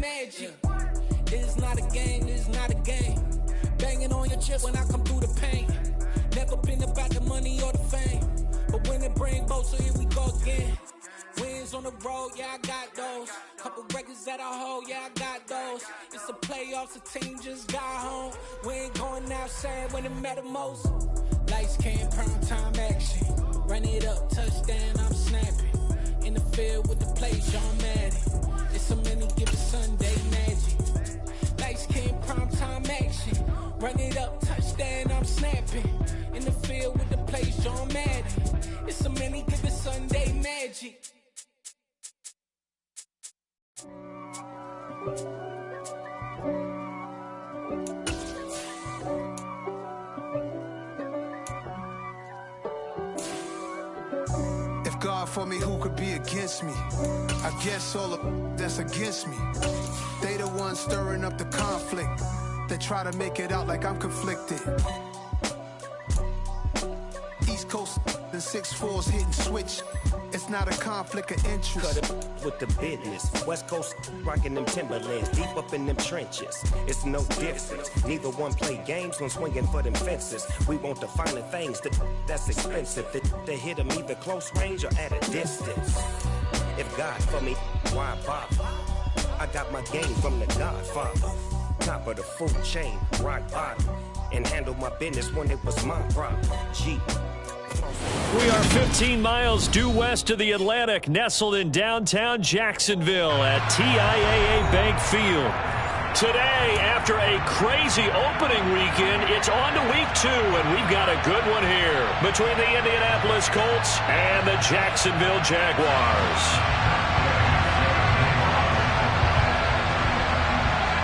magic. It's not a game, it's not a game. Banging on your chest when I come through the pain. Never been about the money or the fame, but when it bring both, so here we go again. Wins on the road, yeah, I got those. Couple records that I hold, yeah, I got those. It's the playoffs, the team just got home. We ain't going outside when it matter most. Lights came, prime time action. Run it up, touchdown, I'm snapping. In the field with the plays, John Madden. It's so many, give it Sunday magic. Lights came, prime time action. Run it up, touchdown, I'm snapping. In the field with the plays, John Madden. It's so many, give it Sunday magic. If God for me, who could be against me? I guess all of that's against me. They the ones stirring up the conflict. They try to make it out like I'm conflicted. East Coast and 6'4's hitting switch. It's not a conflict of interest. Cut it with the business. West Coast rocking them Timberlands, deep up in them trenches. It's no difference. Neither one play games when swinging for them fences. We want the finer things that's expensive. That hit them either close range or at a distance. If God for me, why bother? I got my game from the Godfather. Top of the food chain, rock bottom. And handle my business when it was my problem. G. We are 15 miles due west of the Atlantic, nestled in downtown Jacksonville at TIAA Bank Field. Today, after a crazy opening weekend, it's on to week 2, and we've got a good one here between the Indianapolis Colts and the Jacksonville Jaguars.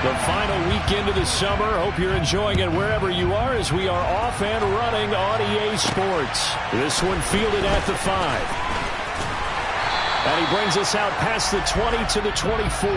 The final weekend of the summer. Hope you're enjoying it wherever you are as we are off and running on EA Sports. This one fielded at the 5. And he brings us out past the 20 to the 24.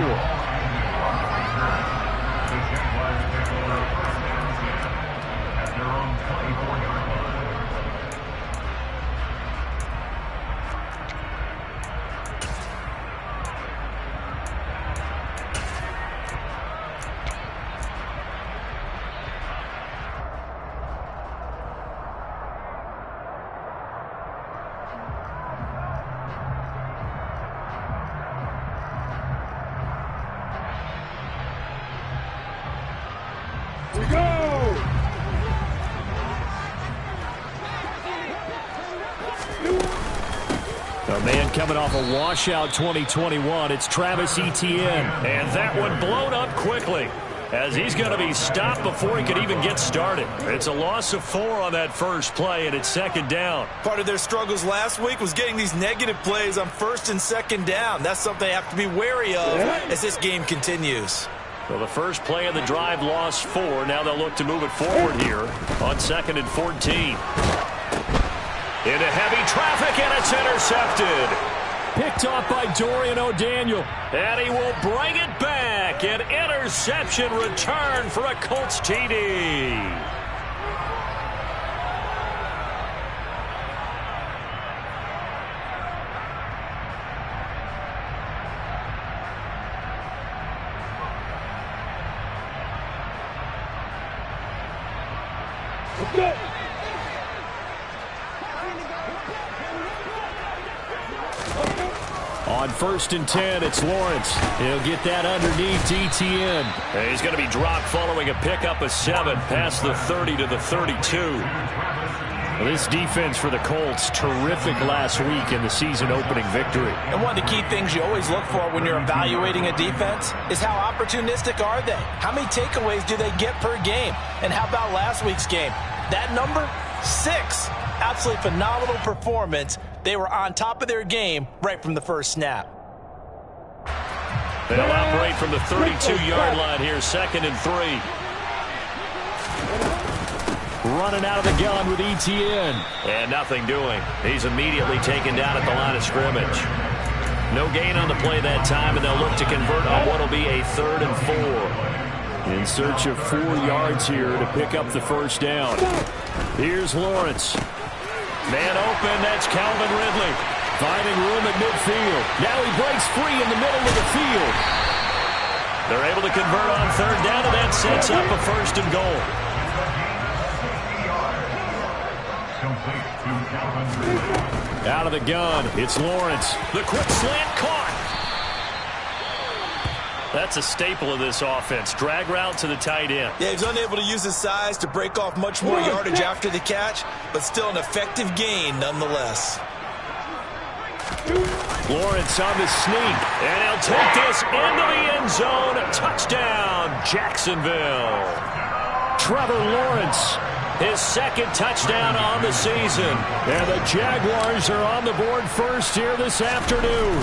A man coming off a washout 2021, it's Travis Etienne. And that one blown up quickly as he's going to be stopped before he could even get started. It's a loss of 4 on that first play, and it's second down. Part of their struggles last week was getting these negative plays on first and second down. That's something they have to be wary of as this game continues. Well, the first play of the drive lost 4. Now they'll look to move it forward here on 2nd and 14. Into heavy traffic, and it's intercepted. Picked off by Dorian O'Daniel. And he will bring it back. An interception return for a Colts TD. Good. On 1st and 10, it's Lawrence. He'll get that underneath Etienne. And he's going to be dropped following a pickup of 7 past the 30 to the 32. Well, this defense for the Colts, terrific last week in the season-opening victory. And one of the key things you always look for when you're evaluating a defense is how opportunistic are they? How many takeaways do they get per game? And how about last week's game? That number, 6. Absolutely phenomenal performance. They were on top of their game right from the first snap. They'll operate from the 32-yard line here, 2nd and 3. Running out of the gun with Etienne. And nothing doing. He's immediately taken down at the line of scrimmage. No gain on the play that time, and they'll look to convert on what will be a 3rd and 4. In search of 4 yards here to pick up the first down. Here's Lawrence. Man open, that's Calvin Ridley. Finding room at midfield. Now he breaks free in the middle of the field. They're able to convert on third down, and that sets up a first and goal. Out of the gun, it's Lawrence. The quick slant caught. That's a staple of this offense. Drag route to the tight end. Yeah, he's unable to use his size to break off much more yardage after the catch, but still an effective gain nonetheless. Lawrence on the sneak, and he'll take this into the end zone. Touchdown, Jacksonville. Trevor Lawrence, his second touchdown on the season. And the Jaguars are on the board first here this afternoon.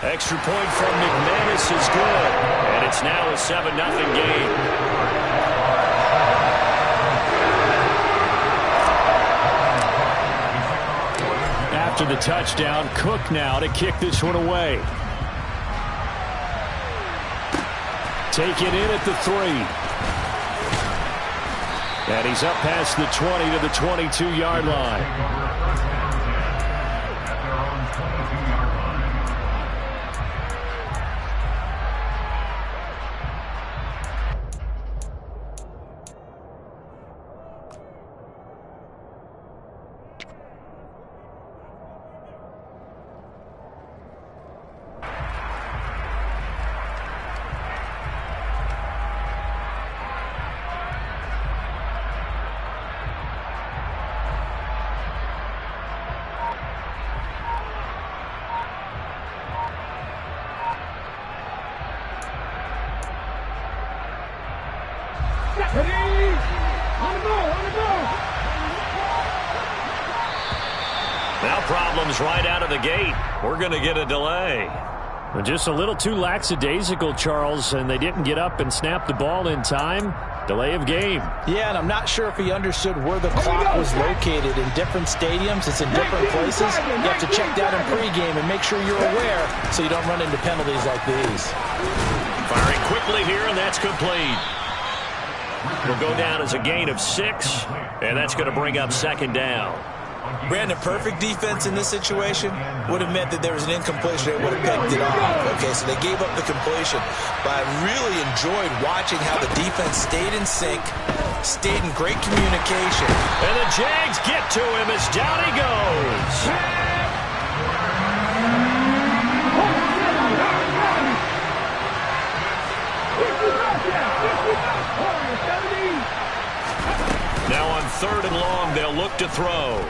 Extra point from McManus is good, and it's now a 7-0 game. After the touchdown, Cook now to kick this one away. Taken in at the 3. And he's up past the 20 to the 22-yard line. Now problems right out of the gate. We're going to get a delay. Just a little too lackadaisical, Charles, and they didn't get up and snap the ball in time. Delay of game. Yeah, and I'm not sure if he understood where the clock was located. In different stadiums, it's in different places. You have to check that in pregame and make sure you're aware so you don't run into penalties like these. Firing quickly here, and that's complete. Will go down as a gain of 6, and that's going to bring up second down. Brandon, perfect defense in this situation would have meant that there was an incompletion. They would have picked it off. Okay, so they gave up the completion. But I really enjoyed watching how the defense stayed in sync, stayed in great communication. And the Jags get to him as down he goes. Now on third and long, they'll look to throw.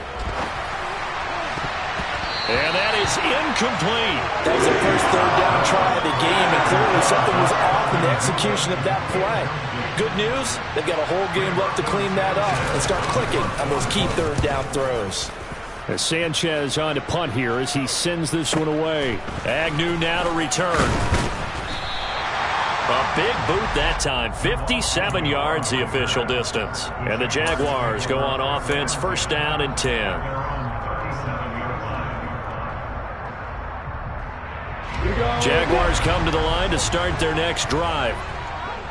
And that is incomplete. That was the first third down try of the game, and clearly something was off in the execution of that play. Good news, they've got a whole game left to clean that up and start clicking on those key third down throws. As Sanchez on to punt here as he sends this one away. Agnew now to return. A big boot that time. 57 yards the official distance. And the Jaguars go on offense, first down and 10. Jaguars come to the line to start their next drive.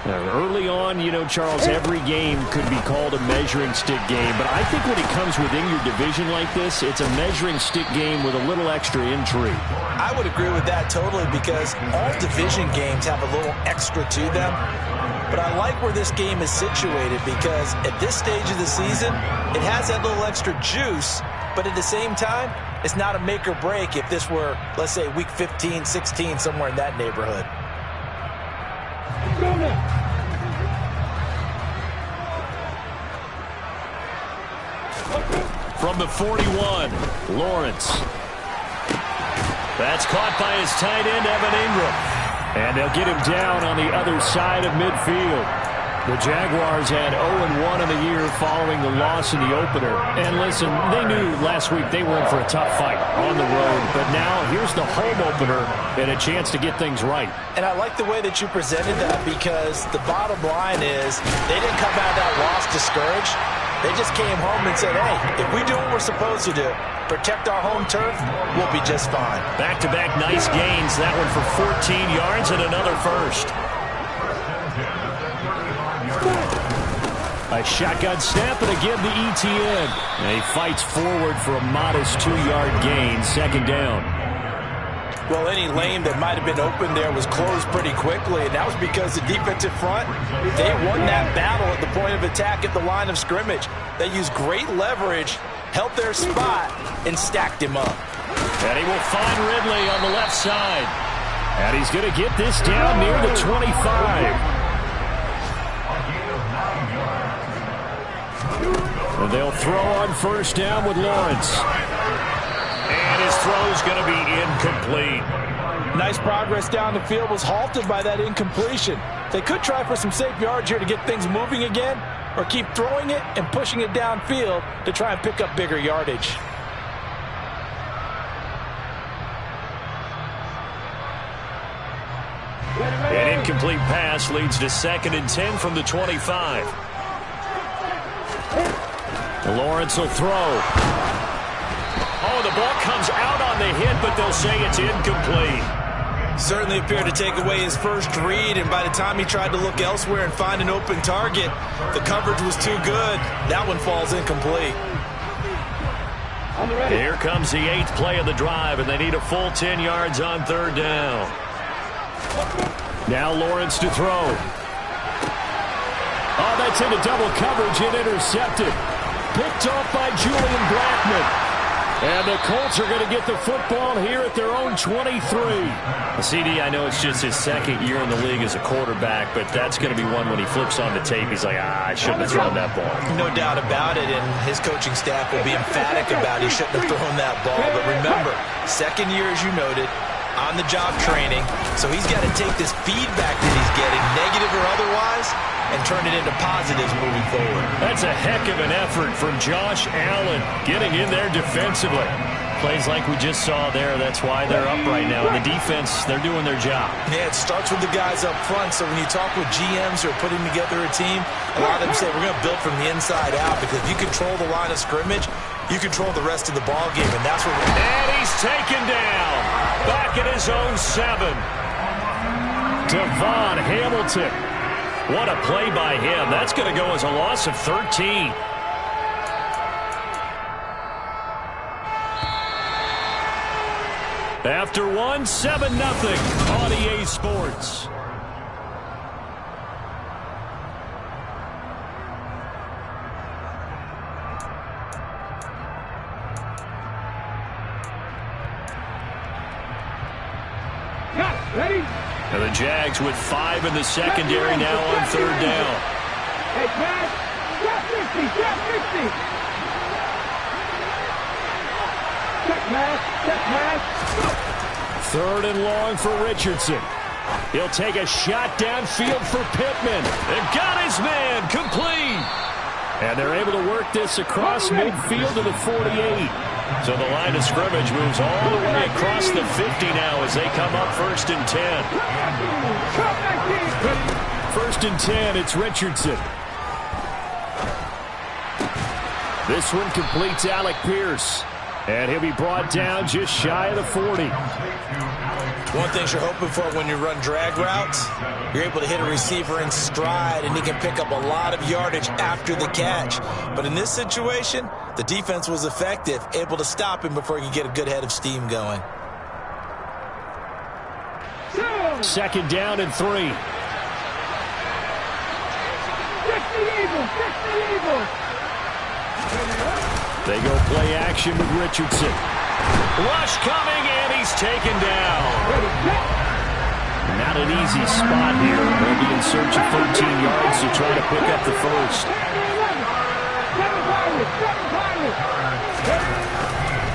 Early on, you know, Charles, every game could be called a measuring stick game, but I think when it comes within your division like this, it's a measuring stick game with a little extra intrigue. I would agree with that totally, because all division games have a little extra to them. But I like where this game is situated, because at this stage of the season, it has that little extra juice, but at the same time, it's not a make or break if this were, let's say, week 15, 16, somewhere in that neighborhood. From the 41, Lawrence. That's caught by his tight end, Evan Ingram. And they'll get him down on the other side of midfield. The Jaguars had 0-1 in the year following the loss in the opener. And listen, they knew last week they were in for a tough fight on the road. But now here's the home opener and a chance to get things right. And I like the way that you presented that, because the bottom line is they didn't come out of that loss discouraged. They just came home and said, hey, if we do what we're supposed to do, protect our home turf, we'll be just fine. Back-to-back nice gains. That one for 14 yards and another first. A shotgun snap, and again the ETN. And he fights forward for a modest 2-yard gain, second down. Well, any lane that might have been open there was closed pretty quickly, and that was because the defensive front, they won that battle at the point of attack at the line of scrimmage. They used great leverage, held their spot, and stacked him up. And he will find Ridley on the left side. And he's going to get this down near the 25. And they'll throw on first down with Lawrence. And his throw's going to be incomplete. Nice progress down the field, was halted by that incompletion. They could try for some safe yards here to get things moving again, or keep throwing it and pushing it downfield to try and pick up bigger yardage. An incomplete pass leads to 2nd and 10 from the 25. Lawrence will throw. Oh, the ball comes out on the hit, but they'll say it's incomplete. Certainly appeared to take away his first read, and by the time he tried to look elsewhere and find an open target, the coverage was too good. That one falls incomplete. Here comes the 8th play of the drive, and they need a full 10 yards on 3rd down. Now Lawrence to throw. Oh, that's into double coverage and intercepted. Picked off by Julian Blackman. And the Colts are going to get the football here at their own 23. CD, I know it's just his 2nd year in the league as a quarterback, but that's going to be one when he flips on the tape. He's like, I shouldn't have thrown that ball. No doubt about it, and his coaching staff will be emphatic about he shouldn't have thrown that ball. But remember, 2nd year, as you noted, on-the-job training, so he's got to take this feedback that he's getting, negative or otherwise, and turn it into positives moving forward. That's a heck of an effort from Josh Allen, getting in there defensively. Plays like we just saw there, that's why they're up right now. And the defense, they're doing their job. Yeah, it starts with the guys up front, so when you talk with GMs who are putting together a team, a lot of them say, we're going to build from the inside out, because if you control the line of scrimmage, you control the rest of the ball game, and that's what we're... And he's taken down, back at his own 7. Devon Hamilton. What a play by him. That's going to go as a loss of 13. After 1, 7-0 on EA Sports. Ready? And the Jags with 5 in the secondary now on 3rd down. Hey, pass. Step 50. Step 50. Check pass. Check pass. 3rd and long for Richardson. He'll take a shot downfield for Pittman. They've got his man complete. And they're able to work this across midfield to the 48. So the line of scrimmage moves all the way across the 50 now as they come up 1st and 10. 1st and 10, it's Richardson. This one completes Alec Pierce. And he'll be brought down just shy of the 40. One thing you're hoping for when you run drag routes, you're able to hit a receiver in stride, and he can pick up a lot of yardage after the catch. But in this situation, the defense was effective, able to stop him before he could get a good head of steam going. 2nd down and 3. 60 Eagles. 60 Eagles. They go play action with Richardson. Rush coming, and he's taken down. Not an easy spot here. They'll be in search of 13 yards to try to pick up the first.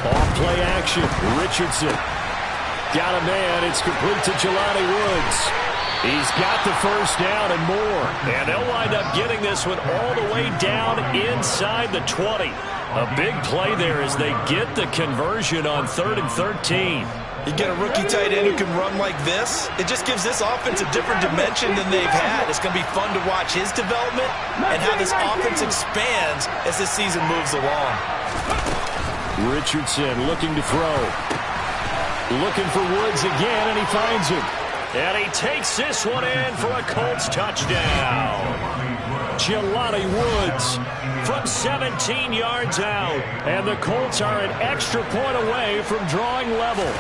Off play action. Richardson. Got a man. It's complete to Jelani Woods. He's got the first down and more. And they'll wind up getting this one all the way down inside the 20. A big play there as they get the conversion on 3rd and 13. You get a rookie tight end who can run like this, it just gives this offense a different dimension than they've had. It's going to be fun to watch his development and how this offense expands as this season moves along. Richardson looking to throw. Looking for Woods again, and he finds him. And he takes this one in for a Colts touchdown. Jelani Woods from 17 yards out. And the Colts are an extra point away from drawing level.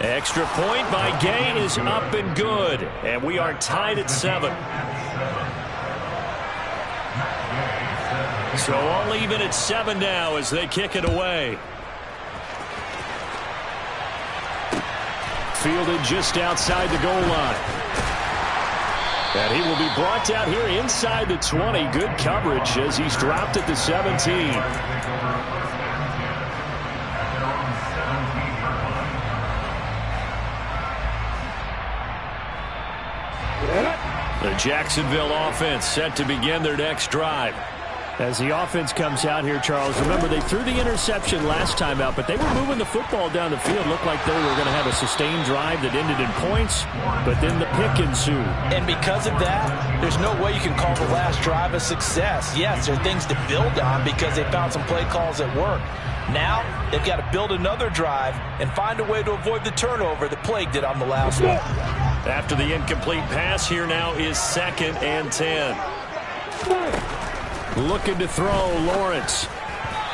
Extra point by Gay is up and good. And we are tied at 7. So all even at 7 now as they kick it away. Fielded just outside the goal line. And he will be brought down here inside the 20. Good coverage as he's dropped at the 17. The Jacksonville offense set to begin their next drive. As the offense comes out here, Charles, remember they threw the interception last time out, but they were moving the football down the field. Looked like they were going to have a sustained drive that ended in points, but then the pick ensued. And because of that, there's no way you can call the last drive a success. Yes, there are things to build on because they found some play calls that work. Now, they've got to build another drive and find a way to avoid the turnover that plagued it on the last one. After the incomplete pass, here now is 2nd and 10. Looking to throw, Lawrence.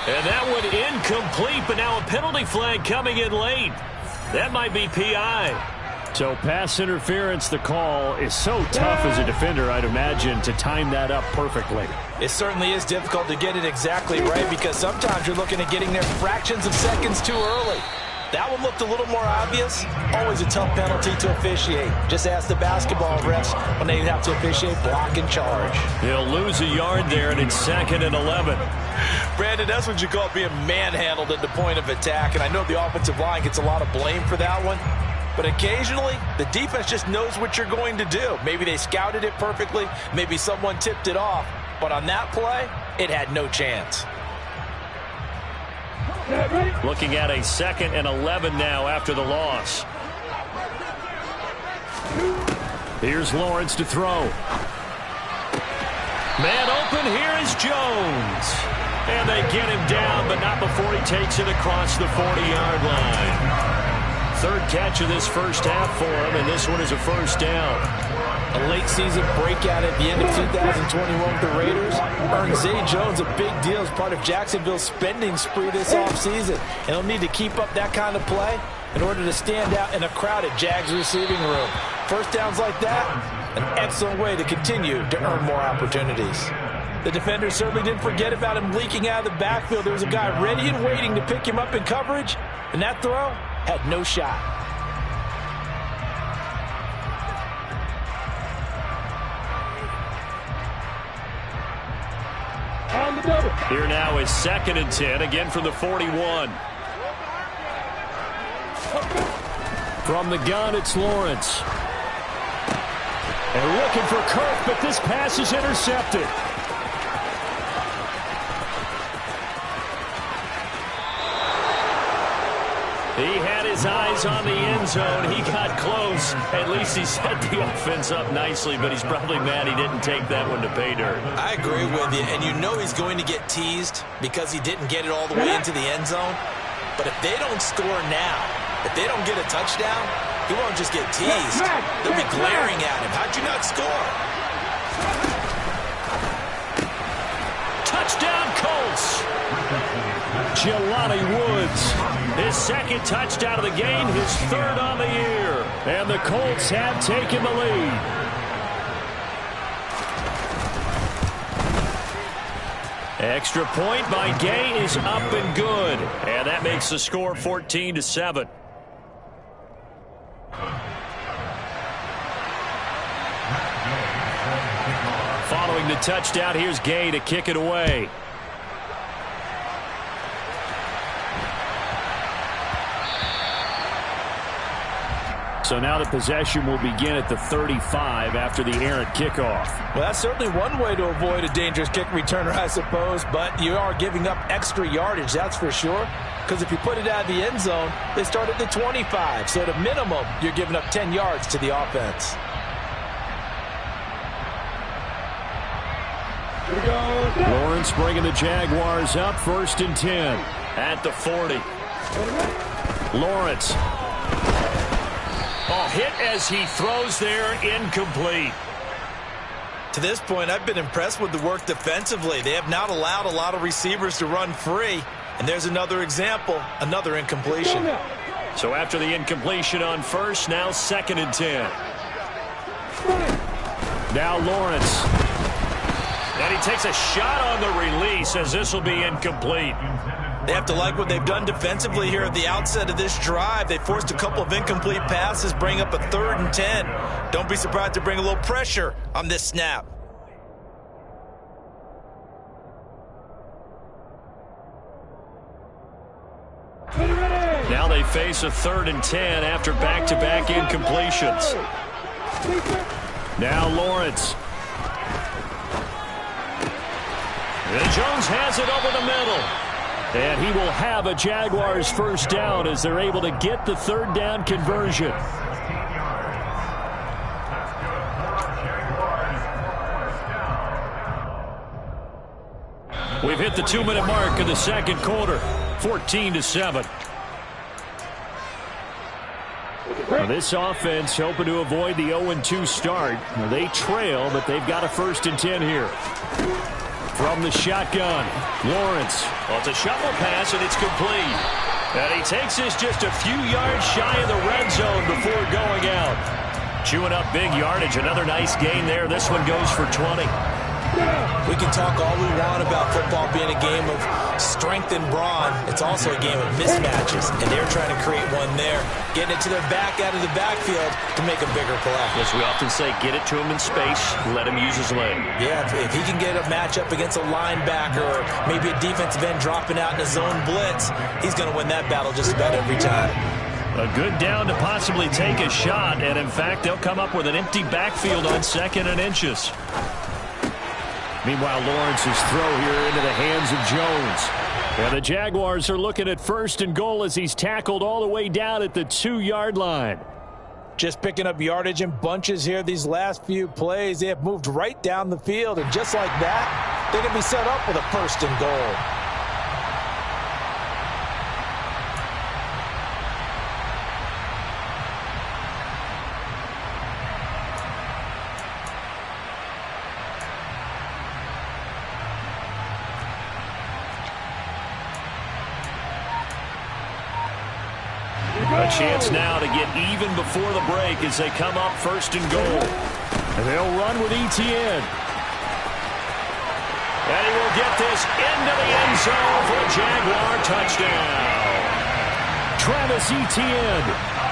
And that one incomplete, but now a penalty flag coming in late. That might be PI. So pass interference, the call is so tough as a defender, I'd imagine, to time that up perfectly. It certainly is difficult to get it exactly right because sometimes you're looking at getting there fractions of seconds too early. That one looked a little more obvious. Always a tough penalty to officiate. Just ask the basketball refs when they have to officiate block and charge. He'll lose a yard there, and it's 2nd and 11. Brandon, that's what you call being manhandled at the point of attack, and I know the offensive line gets a lot of blame for that one. But occasionally, the defense just knows what you're going to do. Maybe they scouted it perfectly. Maybe someone tipped it off. But on that play, it had no chance. Looking at a 2nd and 11 now after the loss. Here's Lawrence to throw. Man open, here is Jones. And they get him down, but not before he takes it across the 40-yard line. 3rd catch of this first half for him, and this one is a first down. A late-season breakout at the end of 2021 with the Raiders earned Zay Jones a big deal as part of Jacksonville's spending spree this offseason. And he'll need to keep up that kind of play in order to stand out in a crowded Jags receiving room. First downs like that, an excellent way to continue to earn more opportunities. The defenders certainly didn't forget about him leaking out of the backfield. There was a guy ready and waiting to pick him up in coverage, and that throw had no shot. Here now is 2nd and 10, again from the 41. From the gun, it's Lawrence. And looking for Kirk, but this pass is intercepted. He had his eyes on the end zone. He got close. At least he set the offense up nicely, but he's probably mad he didn't take that one to pay dirt. I agree with you, and you know he's going to get teased because he didn't get it all the way into the end zone. But if they don't score now, if they don't get a touchdown, he won't just get teased. They'll be glaring at him. How'd you not score? Touchdown, Colts. Jelani Woods, his 2nd touchdown of the game, his 3rd on the year. And the Colts have taken the lead. Extra point by Gay is up and good. And that makes the score 14-7. Following the touchdown, here's Gay to kick it away. So now the possession will begin at the 35 after the errant kickoff. Well, that's certainly one way to avoid a dangerous kick returner, I suppose, but you are giving up extra yardage, that's for sure. Because if you put it out of the end zone, they start at the 25. So at a minimum, you're giving up 10 yards to the offense. Lawrence bringing the Jaguars up, 1st and 10 at the 40. Lawrence. Oh, hit as he throws there, incomplete. To this point, I've been impressed with the work defensively. They have not allowed a lot of receivers to run free. And there's another example, another incompletion. So after the incompletion on first, now 2nd and 10. Now Lawrence. And he takes a shot on the release as this will be incomplete. They have to like what they've done defensively here at the outset of this drive. They forced a couple of incomplete passes, bring up a 3rd and 10. Don't be surprised to bring a little pressure on this snap. Now they face a 3rd and 10 after back-to-back incompletions. Now Lawrence. And Jones has it over the middle. And he will have a Jaguars first down as they're able to get the 3rd down conversion. We've hit the 2-minute mark of the 2nd quarter. 14-7. Now this offense hoping to avoid the 0-2 start. Now they trail, but they've got a 1st and 10 here. From the shotgun, Lawrence. Well, it's a shovel pass, and it's complete. And he takes this just a few yards shy of the red zone before going out. Chewing up big yardage. Another nice gain there. This one goes for 20. We can talk all we want about football being a game of strength and brawn. It's also a game of mismatches, and they're trying to create one there, getting it to their back out of the backfield to make a bigger play. As we often say, get it to him in space, let him use his leg. Yeah, if he can get a matchup against a linebacker or maybe a defensive end dropping out in a zone blitz, he's going to win that battle just about every time. A good down to possibly take a shot, and in fact, they'll come up with an empty backfield on 2nd and inches. Meanwhile, Lawrence's throw here into the hands of Jones. And the Jaguars are looking at 1st and goal as he's tackled all the way down at the 2-yard line. Just picking up yardage in bunches here these last few plays. They have moved right down the field, and just like that, they can be set up with a 1st and goal. A chance now to get even before the break as they come up 1st and goal. And they'll run with Etienne. And he will get this into the end zone for a Jaguar touchdown. Travis Etienne,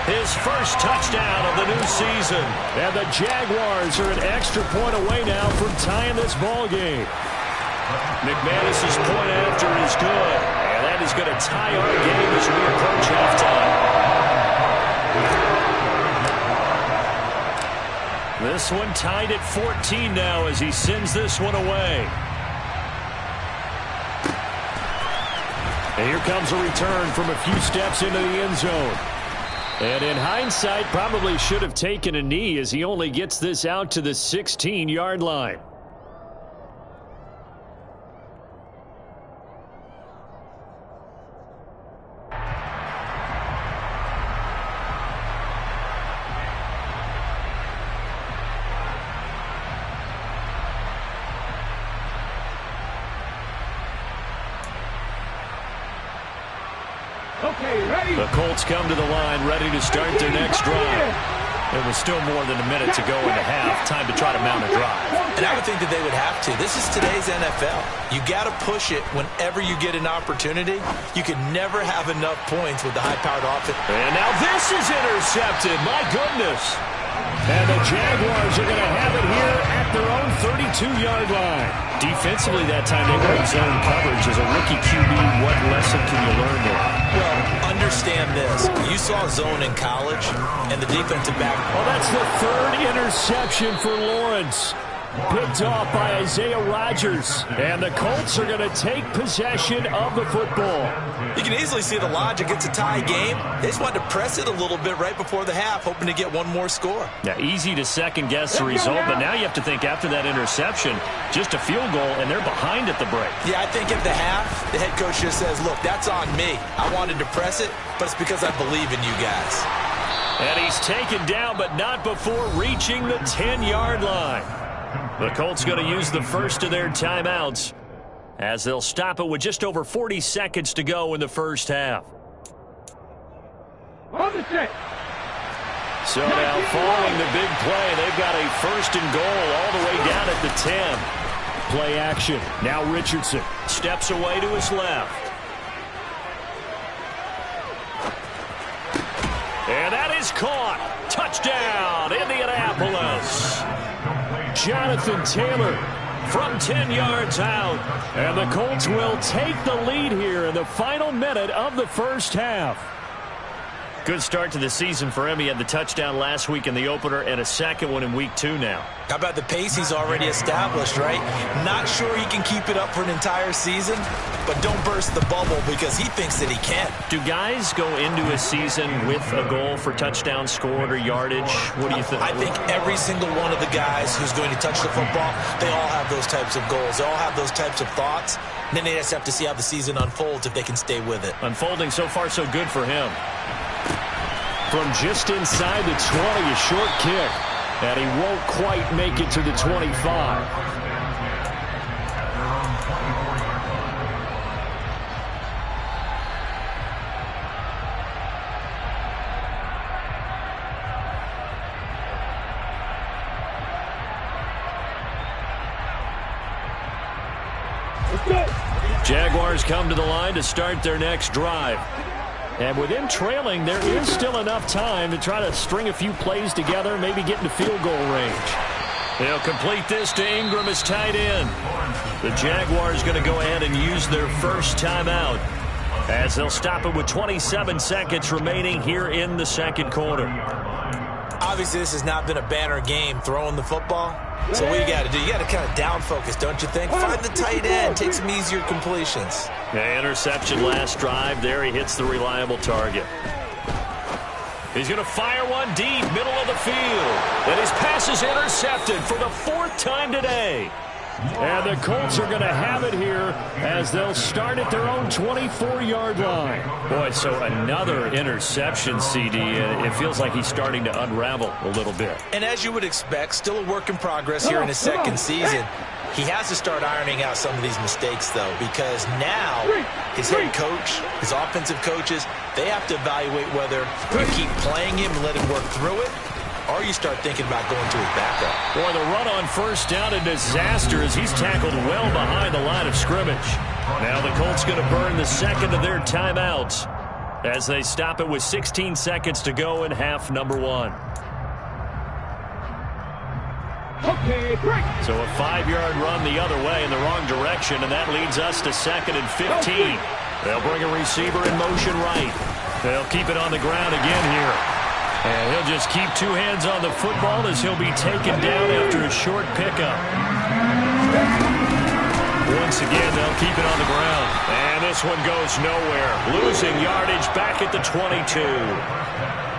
his first touchdown of the new season. And the Jaguars are an extra point away now from tying this ball game. McManus's point after is good. And that is going to tie our game as we approach halftime. This one tied at 14 now as he sends this one away. And here comes a return from a few steps into the end zone. And in hindsight, probably should have taken a knee as he only gets this out to the 16-yard line. The Colts come to the line ready to start their next drive. It was still more than a minute to go in the half. Time to try to mount a drive. And I would think that they would have to. This is today's NFL. You got to push it whenever you get an opportunity. You can never have enough points with the high-powered offense. And now this is intercepted. My goodness. And the Jaguars are going to have it here at their own 32-yard line. Defensively that time they were in zone coverage. As a rookie QB, what lesson can you learn there? Well, understand this. You saw zone in college, and the defensive back. Oh, that's the 3rd interception for Lawrence. Picked off by Isaiah Rodgers. And the Colts are going to take possession of the football. You can easily see the logic. It's a tie game. They just wanted to press it a little bit right before the half, hoping to get one more score. Now, easy to second-guess the result, but now you have to think after that interception, just a field goal, and they're behind at the break. Yeah, I think at the half, the head coach just says, look, that's on me. I wanted to press it, but it's because I believe in you guys. And he's taken down, but not before reaching the 10-yard line. The Colts going to use the first of their timeouts as they'll stop it with just over 40 seconds to go in the first half. So now following the big play, they've got a 1st and goal all the way down at the 10. Play action. Now Richardson Steps away to his left. And that is caught. Touchdown, Indianapolis. Jonathan Taylor From 10 yards out. And the Colts will take the lead here in the final minute of the first half. Good start to the season for him. He had the touchdown last week in the opener and a second one in week 2 now. How about the pace he's already established, right? Not sure he can keep it up for an entire season, but don't burst the bubble because he thinks that he can. Do guys go into a season with a goal for touchdown scored or yardage? What do you think? I think every single one of the guys who's going to touch the football, they all have those types of goals. They all have those types of thoughts. And then they just have to see how the season unfolds if they can stay with it. Unfolding so far so good for him. From just inside the 20, a short kick. And he won't quite make it to the 25. Jaguars come to the line to start their next drive. And with him trailing, there is still enough time to try to string a few plays together, maybe get into field goal range. They'll complete this to Ingram as tight end. The Jaguars going to go ahead and use their first timeout as they'll stop it with 27 seconds remaining here in the second quarter. Obviously, this has not been a banner game throwing the football. So what you got to do, you got to kind of down focus, don't you think? Find the tight end, take some easier completions. Yeah, interception last drive. There he hits the reliable target. He's going to fire one deep, middle of the field. And his pass is intercepted for the 4th time today. And the Colts are going to have it here as they'll start at their own 24-yard line. Boy, so another interception, CD. It feels like he's starting to unravel a little bit. And as you would expect, still a work in progress here in his second season. He has to start ironing out some of these mistakes, though, because now his head coach, his offensive coaches, they have to evaluate whether you keep playing him and let him work through it, or you start thinking about going to his backup. Boy, the run on first down, a disaster as he's tackled well behind the line of scrimmage. Now the Colts going to burn the second of their timeouts as they stop it with 16 seconds to go in half number 1. So a 5-yard run the other way in the wrong direction, and that leads us to 2nd and 15. They'll bring a receiver in motion right. They'll keep it on the ground again here. And he'll just keep 2 hands on the football as he'll be taken down after a short pickup. Once again, they'll keep it on the ground. And this one goes nowhere. Losing yardage back at the 22.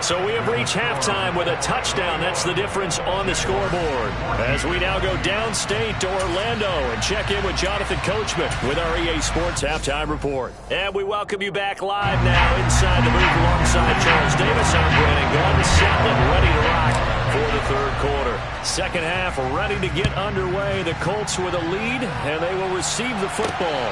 So we have reached halftime with a touchdown. That's the difference on the scoreboard. As we now go downstate to Orlando and check in with Jonathan Coachman with our EA Sports Halftime Report. And we welcome you back live now inside the booth alongside Charles Davis. I'm Brandon Glenn, settled, ready to rock for the third quarter. Second half ready to get underway. The Colts with a lead, and they will receive the football.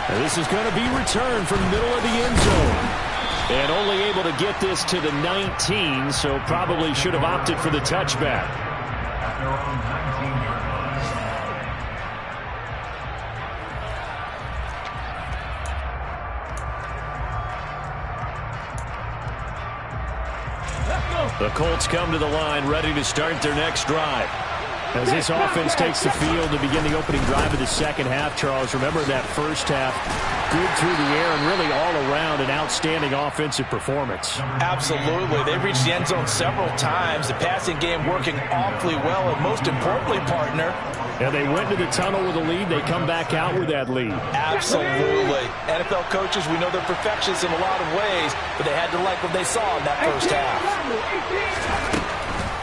And this is going to be returned from the middle of the end zone. And only able to get this to the 19, so probably should have opted for the touchback. The Colts come to the line ready to start their next drive. As this offense takes the field to begin the opening drive of the second half, Charles, remember that first half, good through the air and really all around an outstanding offensive performance. Absolutely. They reached the end zone several times. The passing game working awfully well, and most importantly, partner. And they went to the tunnel with a lead. They come back out with that lead. Absolutely. NFL coaches, we know they're perfectionists in a lot of ways, but they had to like what they saw in that first half.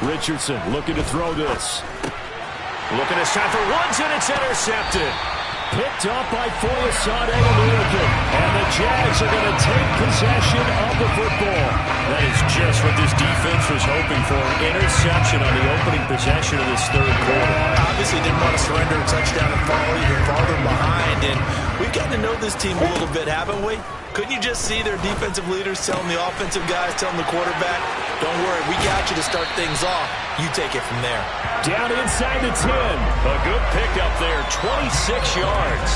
Richardson looking to throw this. Looking this time for Woods, and it's intercepted. Picked up by Foyesade and the Jags are going to take possession of the football. That is just what this defense was hoping for, an interception on the opening possession of this third quarter. Obviously didn't want to surrender a touchdown and fall even farther behind. And we've gotten to know this team a little bit, haven't we? Couldn't you just see their defensive leaders telling the offensive guys, telling the quarterback, don't worry, we got you to start things off. You take it from there. Down inside the 10. A good pickup there, 26 yards.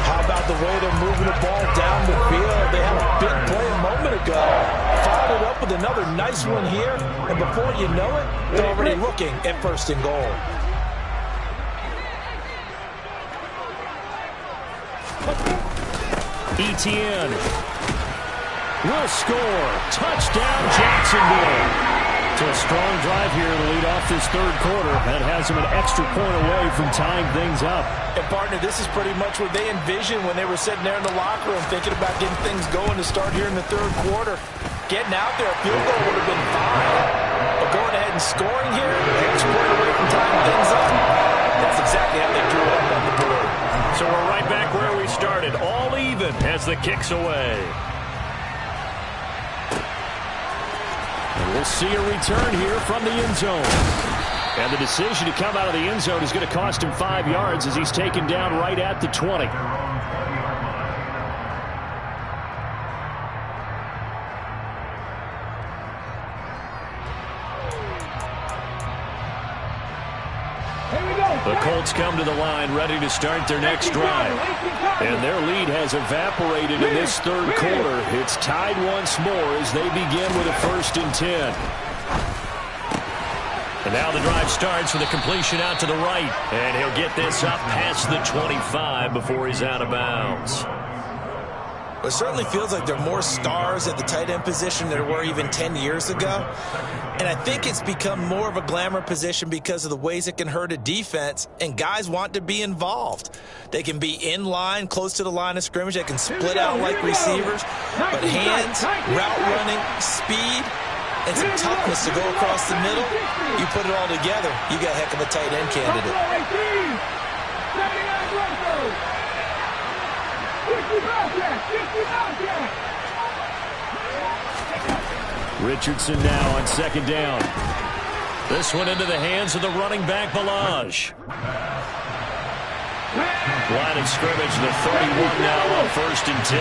How about the way they're moving the ball down the field? They had a big play a moment ago. Followed it up with another nice one here. And before you know it, they're already looking at first and goal. Etienne will score. Touchdown, Jacksonville. So a strong drive here to lead off this third quarter. That has them an extra point away from tying things up. And, partner, this is pretty much what they envisioned when they were sitting there in the locker room thinking about getting things going to start here in the third quarter. Getting out there, a field goal would have been fine. But going ahead and scoring here, an extra point away from tying things up, that's exactly how they drew it up on the board. So we're right back where we started, all even as the kick's away. And we'll see a return here from the end zone. And the decision to come out of the end zone is going to cost him 5 yards as he's taken down right at the 20. The Colts come to the line ready to start their next drive. And their lead has evaporated in this third quarter. It's tied once more as they begin with a 1st and 10. And now the drive starts with a completion out to the right. And he'll get this up past the 25 before he's out of bounds. It certainly feels like there are more stars at the tight end position than there were even 10 years ago. And I think it's become more of a glamour position because of the ways it can hurt a defense, and guys want to be involved. They can be in line, close to the line of scrimmage. They can split out like receivers. But hands, route running, speed, and some toughness to go across the middle, you put it all together, you got a heck of a tight end candidate. Richardson now on 2nd down. This one into the hands of the running back, Balaj. Line of scrimmage, the 31 now on 1st and 10.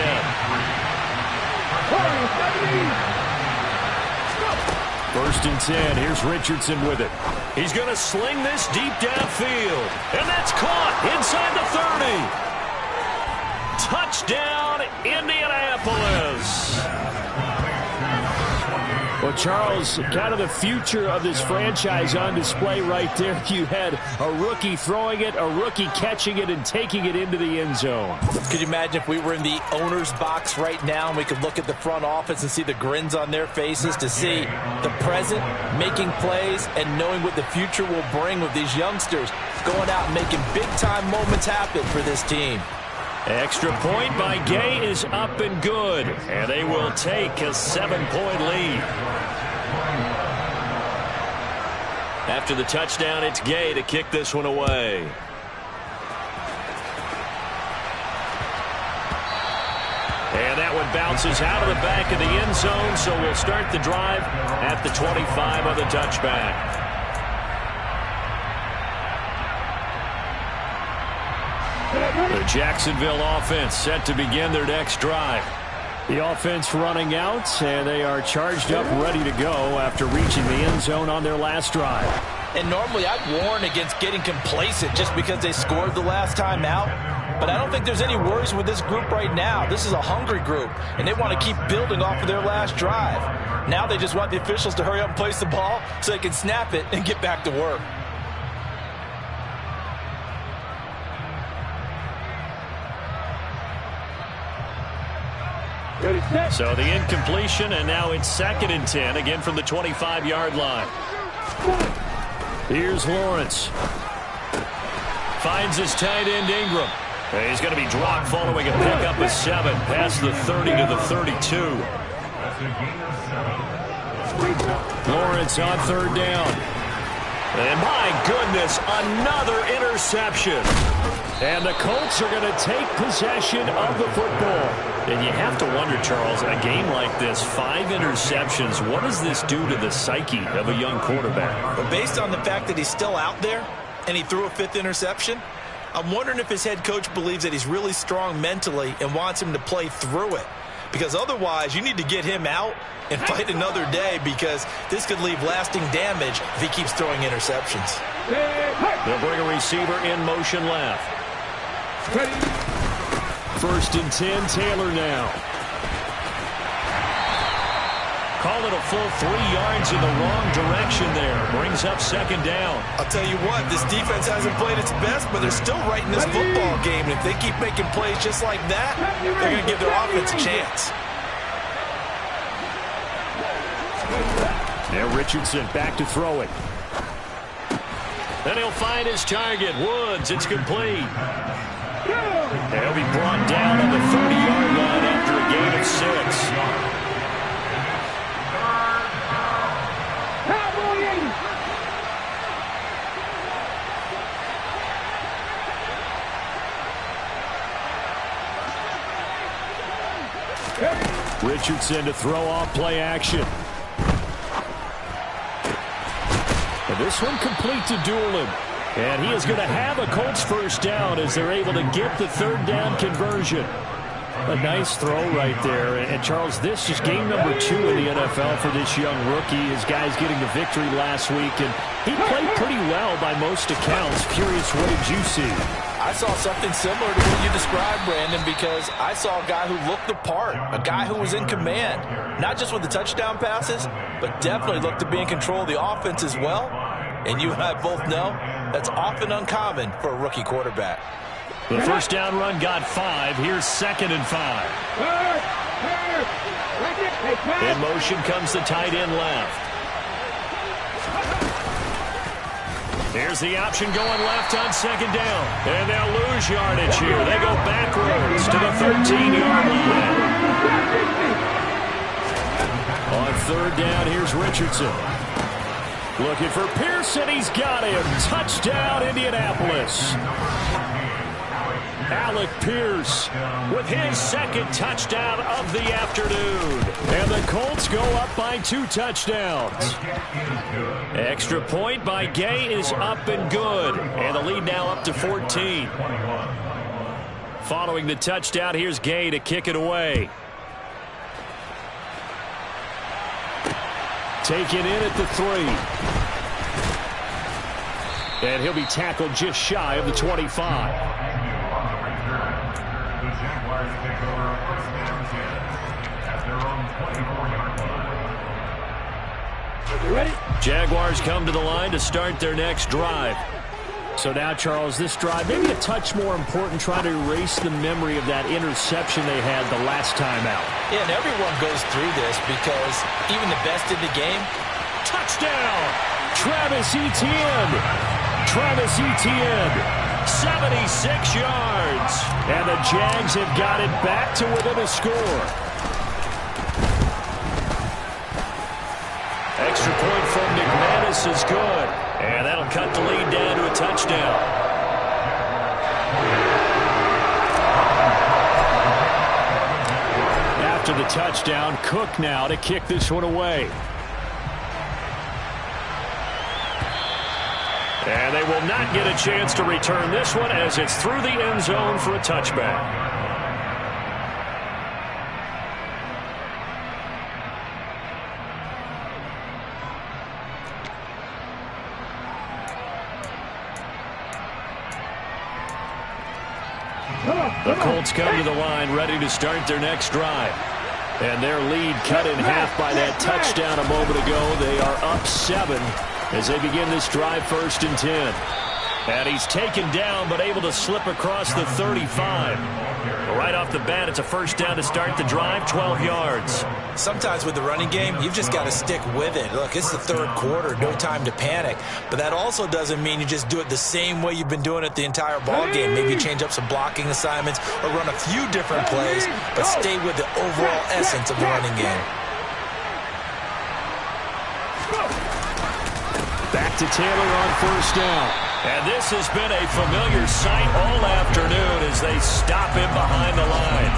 1st and 10. Here's Richardson with it. He's going to sling this deep downfield. And that's caught inside the 30. Touchdown, Indianapolis. Well, Charles, kind of the future of this franchise on display right there. You had a rookie throwing it, a rookie catching it, and taking it into the end zone. Could you imagine if we were in the owner's box right now and we could look at the front office and see the grins on their faces, to see the present making plays and knowing what the future will bring with these youngsters going out and making big-time moments happen for this team. Extra point by Gay is up and good, and they will take a 7-point lead. After the touchdown, it's Gay to kick this one away. And that one bounces out of the back of the end zone, so we'll start the drive at the 25 on the touchback. The Jacksonville offense set to begin their next drive. The offense running out, and they are charged up, ready to go after reaching the end zone on their last drive. And normally I'd warn against getting complacent just because they scored the last time out. But I don't think there's any worries with this group right now. This is a hungry group, and they want to keep building off of their last drive. Now they just want the officials to hurry up and place the ball so they can snap it and get back to work. So the incompletion, and now it's 2nd and 10, again from the 25-yard line. Here's Lawrence. Finds his tight end, Ingram. And he's going to be dropped following a pickup of 7, past the 30 to the 32. Lawrence on 3rd down. And my goodness, another interception. And the Colts are going to take possession of the football. And you have to wonder, Charles, a game like this, 5 interceptions, what does this do to the psyche of a young quarterback? But based on the fact that he's still out there and he threw a 5th interception, I'm wondering if his head coach believes that he's really strong mentally and wants him to play through it. Because otherwise, you need to get him out and fight another day, because this could leave lasting damage if he keeps throwing interceptions. They'll bring a receiver in motion left. 1st and 10, Taylor now. Call it a full 3 yards in the wrong direction there. Brings up 2nd down. I'll tell you what, this defense hasn't played its best, but they're still right in this football game. And if they keep making plays just like that, they're going to give their offense a chance. Now Richardson back to throw it. Then he'll find his target. Woods, it's complete. He'll be brought down on the 30-yard line after a gain of 6. Richardson to throw off play action. And this one complete to Doolin. And he is going to have a Colts 1st down as they're able to get the 3rd down conversion. A nice throw right there. And Charles, this is game number 2 in the NFL for this young rookie. His guys getting the victory last week. And he played pretty well by most accounts. Curious, what did you see? I saw something similar to what you described, Brandon, because I saw a guy who looked the part, a guy who was in command, not just with the touchdown passes, but definitely looked to be in control of the offense as well. And you and I both know that's often uncommon for a rookie quarterback. The 1st down run got 5. Here's 2nd and 5. In motion comes the tight end left. Here's the option going left on 2nd down. And they'll lose yardage here. They go backwards to the 13-yard line. On 3rd down, here's Richardson. Looking for Pearson. He's got him. Touchdown, Indianapolis. Alec Pierce with his 2nd touchdown of the afternoon. And the Colts go up by 2 touchdowns. Extra point by Gay is up and good. And the lead now up to 14. Following the touchdown, here's Gay to kick it away. Taken in at the 3. And he'll be tackled just shy of the 25. Jaguars come to the line to start their next drive. So now, Charles, this drive maybe a touch more important, trying to erase the memory of that interception they had the last time out. Yeah, and everyone goes through this because even the best in the game. Touchdown! Travis Etienne! Travis Etienne, 76 yards. And the Jags have got it back to within a score. Extra point from McManus is good. And that'll cut the lead down to a touchdown. After the touchdown, Cook now to kick this one away. And they will not get a chance to return this one as it's through the end zone for a touchback. The Colts come to the line ready to start their next drive. And their lead cut in half by that touchdown a moment ago. They are up 7 as they begin this drive, 1st and 10. And he's taken down but able to slip across the 35. Right off the bat, it's a 1st down to start the drive, 12 yards. Sometimes with the running game, you've just got to stick with it. Look, it's the 3rd quarter, no time to panic. But that also doesn't mean you just do it the same way you've been doing it the entire ball game. Maybe change up some blocking assignments or run a few different plays, but stay with the overall essence of the running game. Back to Taylor on first down. And this has been a familiar sight all afternoon as they stop him behind the line.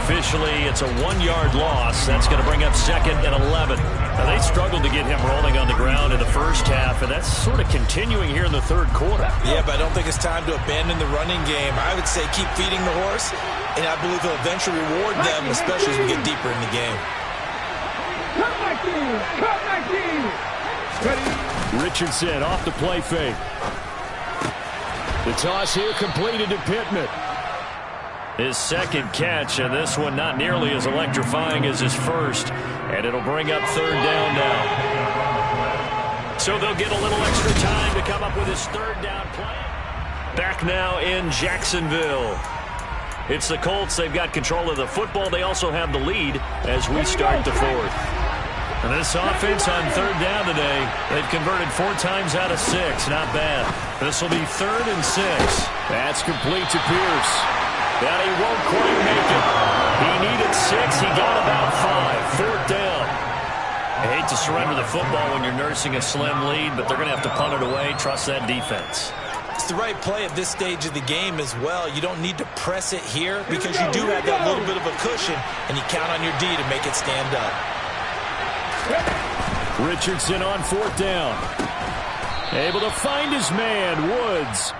Officially, it's a 1-yard loss. That's going to bring up 2nd and 11. Now, they struggled to get him rolling on the ground in the first half, and that's sort of continuing here in the third quarter. Yeah, but I don't think it's time to abandon the running game. I would say keep feeding the horse, and I believe he'll eventually reward them, especially as we get deeper in the game. Cut my team! Cut my team! Richardson off the play fake. The toss here completed to Pittman. His second catch, and this one not nearly as electrifying as his first. And it'll bring up 3rd down now. So they'll get a little extra time to come up with his 3rd down play. Back now in Jacksonville. It's the Colts. They've got control of the football. They also have the lead as we start the 4th. And this offense on 3rd down today, they've converted 4 times out of 6. Not bad. This will be 3rd and 6. That's complete to Pierce. And he won't quite make it. He needed 6. He got about 5. 4th down. I hate to surrender the football when you're nursing a slim lead, but they're going to have to punt it away. Trust that defense. It's the right play at this stage of the game as well. You don't need to press it here because you do have that little bit of a cushion, and you count on your D to make it stand up. Richardson on 4th down. Able to find his man, Woods.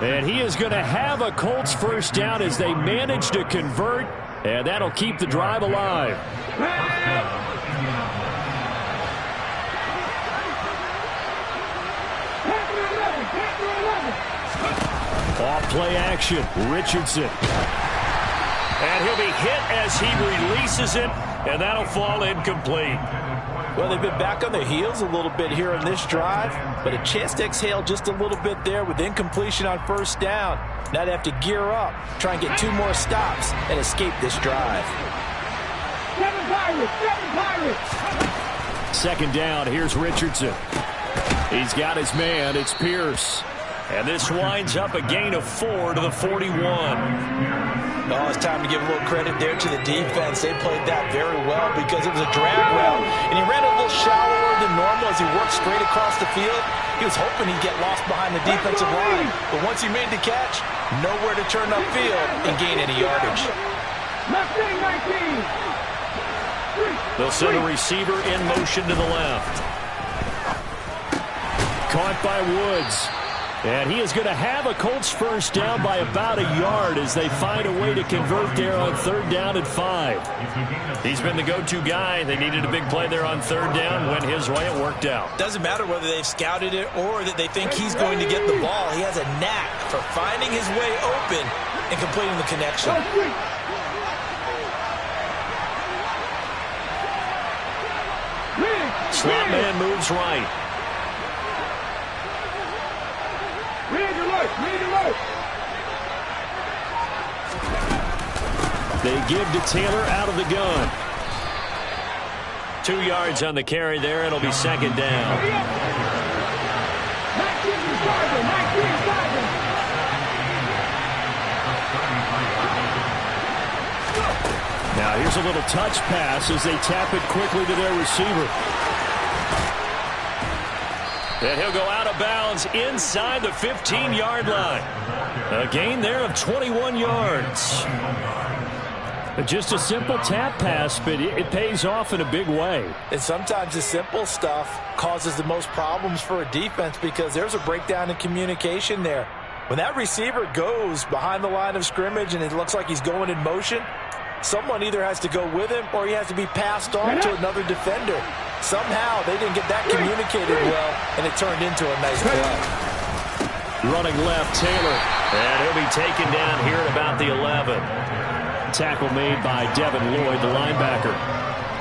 And he is going to have a Colts first down as they manage to convert, and that'll keep the drive alive. Off play action, Richardson. And he'll be hit as he releases it, and that'll fall incomplete. Well, they've been back on their heels a little bit here on this drive, but a chance to exhale just a little bit there with incompletion on first down. Now they have to gear up, try and get 2 more stops, and escape this drive. 7 Pirates! 7 Pirates! 2nd down, here's Richardson. He's got his man, it's Pierce. And this winds up a gain of 4 to the 41. Oh, it's time to give a little credit there to the defense. They played that very well because it was a drag route, and he ran a little shallower than normal as he worked straight across the field. He was hoping he'd get lost behind the defensive line, but once he made the catch, nowhere to turn upfield and gain any yardage. They'll send a receiver in motion to the left. Caught by Woods. And he is going to have a Colts first down by about a yard as they find a way to convert there on 3rd down and 5. He's been the go-to guy. They needed a big play there on 3rd down. Went his way. It worked out. Doesn't matter whether they've scouted it or that they think he's going to get the ball. He has a knack for finding his way open and completing the connection. Slot man moves right. They give to Taylor out of the gun. 2 yards on the carry there. It'll be 2nd down. Now here's a little touch pass as they tap it quickly to their receiver. And he'll go out of bounds inside the 15-yard line. A gain there of 21 yards. Just a simple tap pass, but it pays off in a big way. And sometimes the simple stuff causes the most problems for a defense because there's a breakdown in communication there. When that receiver goes behind the line of scrimmage and it looks like he's going in motion, someone either has to go with him or he has to be passed on to another defender. Somehow they didn't get that communicated well, and it turned into a nice play. Running left, Taylor. And he'll be taken down here at about the 11. Tackle made by Devin Lloyd, the linebacker.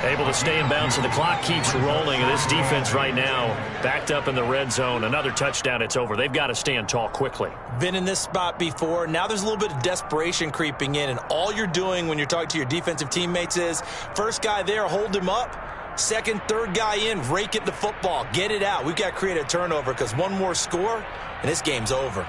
Able to stay in bounds, so the clock keeps rolling. And this defense right now backed up in the red zone. Another touchdown, it's over. They've got to stand tall quickly. Been in this spot before. Now there's a little bit of desperation creeping in, and all you're doing when you're talking to your defensive teammates is first guy there, hold him up. Second, third guy in, rake at the football. Get it out. We've got to create a turnover because one more score, and this game's over.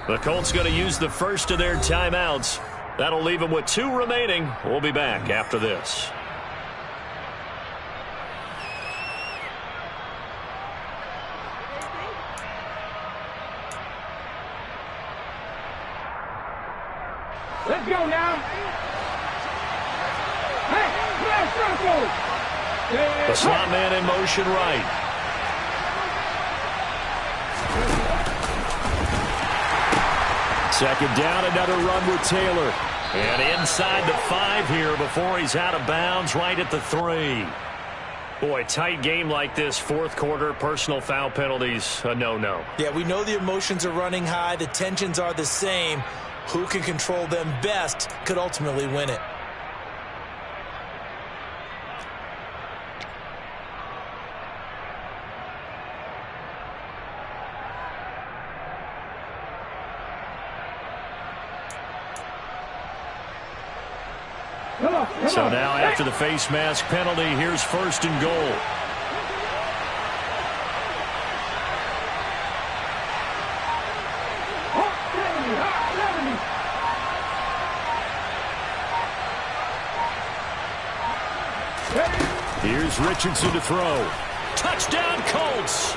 The Colts going to use the first of their timeouts. That'll leave them with 2 remaining. We'll be back after this. Let's go now. Hey, flash circle. The slot man in motion right. Second down, another run with Taylor. And inside the 5 here before he's out of bounds, right at the 3. Boy, tight game like this, fourth quarter, personal foul penalties, a no-no. Yeah, we know the emotions are running high. The tensions are the same. Who can control them best could ultimately win it. So now after the face mask penalty, here's 1st and goal. Here's Richardson to throw. Touchdown Colts!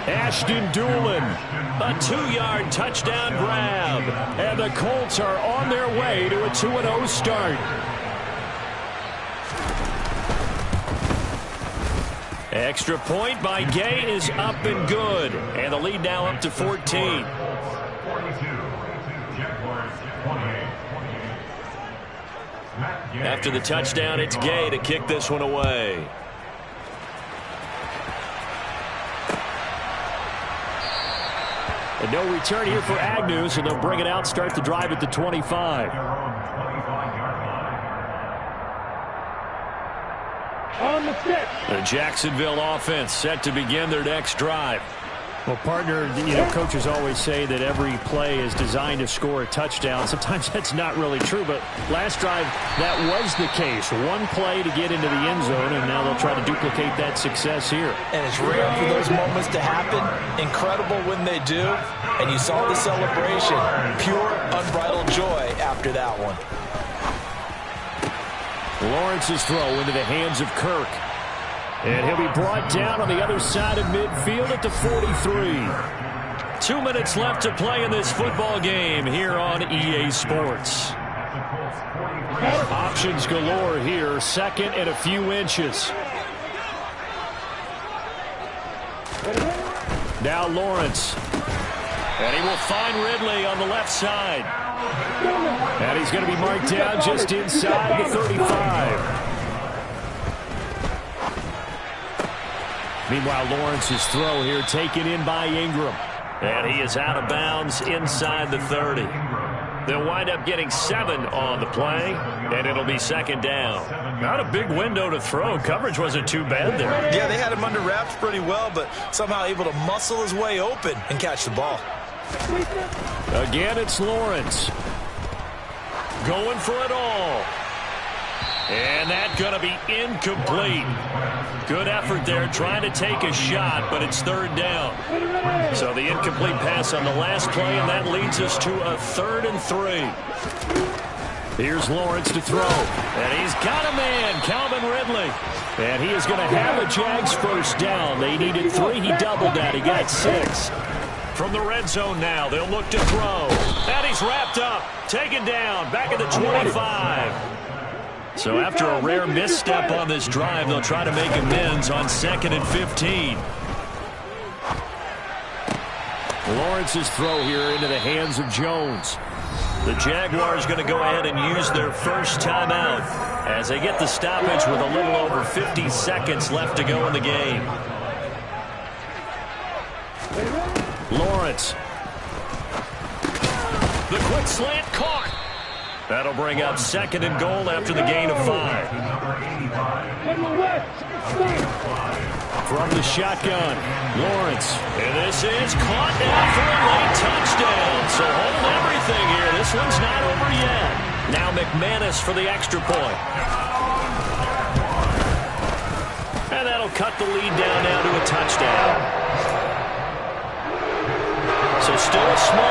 Ashton Doolin, a 2-yard touchdown grab. And the Colts are on their way to a 2-0 start. Extra point by Gay is up and good. And the lead now up to 14. After the touchdown, it's Gay to kick this one away. And no return here for Agnew, so they'll bring it out, start the drive at the 25. On the stick. The Jacksonville offense set to begin their next drive. Well, partner, coaches always say that every play is designed to score a touchdown. Sometimes that's not really true, but last drive, that was the case. One play to get into the end zone, and now they'll try to duplicate that success here. And it's rare for those moments to happen. Incredible when they do. And you saw the celebration. Pure, unbridled joy after that one. Lawrence's throw into the hands of Kirk. And he'll be brought down on the other side of midfield at the 43. 2 minutes left to play in this football game here on EA Sports. Options galore here. 2nd and a few inches. Now Lawrence. And he will find Ridley on the left side. And he's going to be marked down just inside the 35. Meanwhile, Lawrence's throw here taken in by Ingram. And he is out of bounds inside the 30. They'll wind up getting 7 on the play, and it'll be 2nd down. Not a big window to throw. Coverage wasn't too bad there. Yeah, they had him under wraps pretty well, but somehow able to muscle his way open and catch the ball. Again, it's Lawrence. Going for it all. And that's going to be incomplete. Good effort there trying to take a shot, but it's 3rd down. So the incomplete pass on the last play, and that leads us to a 3rd and 3. Here's Lawrence to throw. And he's got a man, Calvin Ridley. And he is going to have a Jags 1st down. They needed 3. He doubled that. He got 6. From the red zone now, they'll look to throw. And he's wrapped up, taken down, back at the 25. So after a rare misstep on this drive, they'll try to make amends on 2nd and 15. Lawrence's throw here into the hands of Jones. The Jaguars going to go ahead and use their first timeout as they get the stoppage with a little over 50 seconds left to go in the game. Lawrence. The quick slant caught. That'll bring up 2nd and goal after the gain of 5. From the shotgun, Lawrence. And this is caught down for a late touchdown. So hold everything here. This one's not over yet. Now McManus for the extra point. And that'll cut the lead down now to a touchdown. So still a small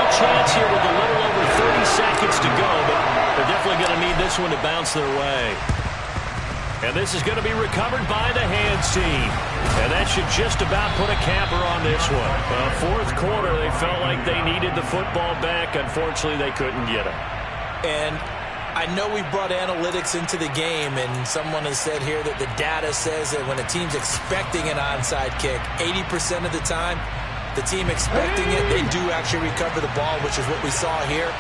this one to bounce their way. And this is going to be recovered by the hands team. And that should just about put a capper on this one. Fourth quarter, they felt like they needed the football back. Unfortunately, they couldn't get it. And I know we brought analytics into the game, and someone has said here that the data says that when a team's expecting an onside kick, 80% of the time, the team expecting it, they do actually recover the ball, which is what we saw here.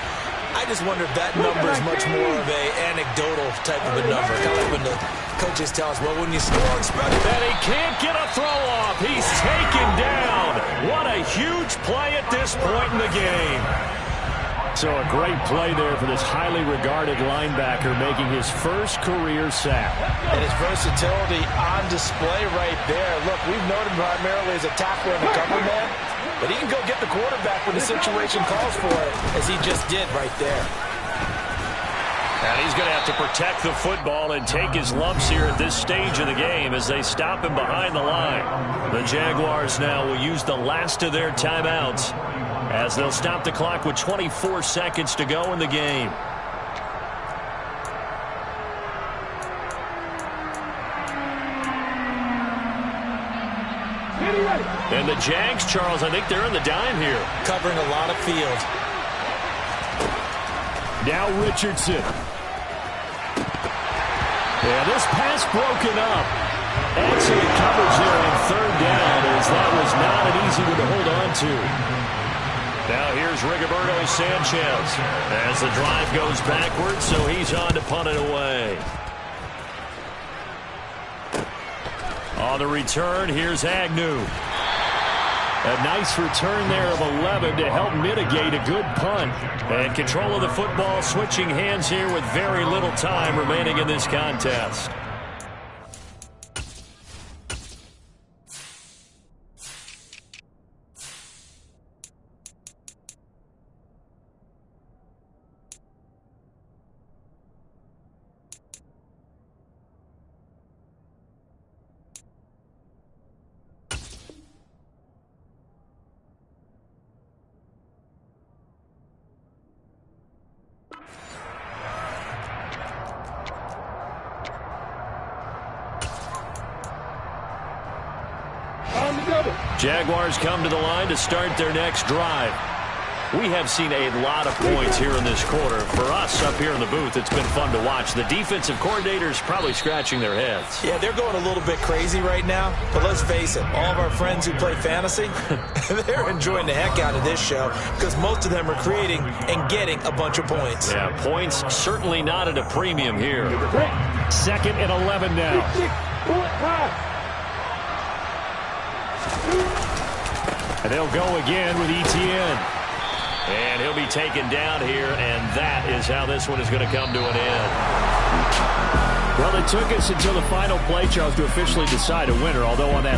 I just wonder if that number is much more of a anecdotal type of a number. Kind of like when the coaches tell us, well, when you score on special... And he can't get a throw off. He's taken down. What a huge play at this point in the game. So a great play there for this highly regarded linebacker making his first career sack. And his versatility on display right there. Look, we've known him primarily as a tackler and a cover man, but he can go get the quarterback when the situation calls for it, as he just did right there. And he's going to have to protect the football and take his lumps here at this stage of the game as they stop him behind the line. The Jaguars now will use the last of their timeouts as they'll stop the clock with 24 seconds to go in the game. And the Jags, Charles, I think they're in the dime here. Covering a lot of field. Now Richardson. Yeah, this pass broken up. Excellent coverage there on third down, as that was not an easy one to hold on to. Now here's Rigoberto Sanchez as the drive goes backwards, so he's on to punt it away. On the return, here's Agnew. A nice return there of 11 to help mitigate a good punt. And control of the football, switching hands here with very little time remaining in this contest. Jaguars come to the line to start their next drive. We have seen a lot of points here in this quarter. For us up here in the booth, it's been fun to watch. The defensive coordinators probably scratching their heads. Yeah, they're going a little bit crazy right now. But let's face it, all of our friends who play fantasy, they're enjoying the heck out of this show because most of them are creating and getting a bunch of points. Yeah, points certainly not at a premium here. 2nd and 11 now. And they'll go again with Etienne. And he'll be taken down here, and that is how this one is going to come to an end. Well, it took us until the final play, Charles, to officially decide a winner, although on that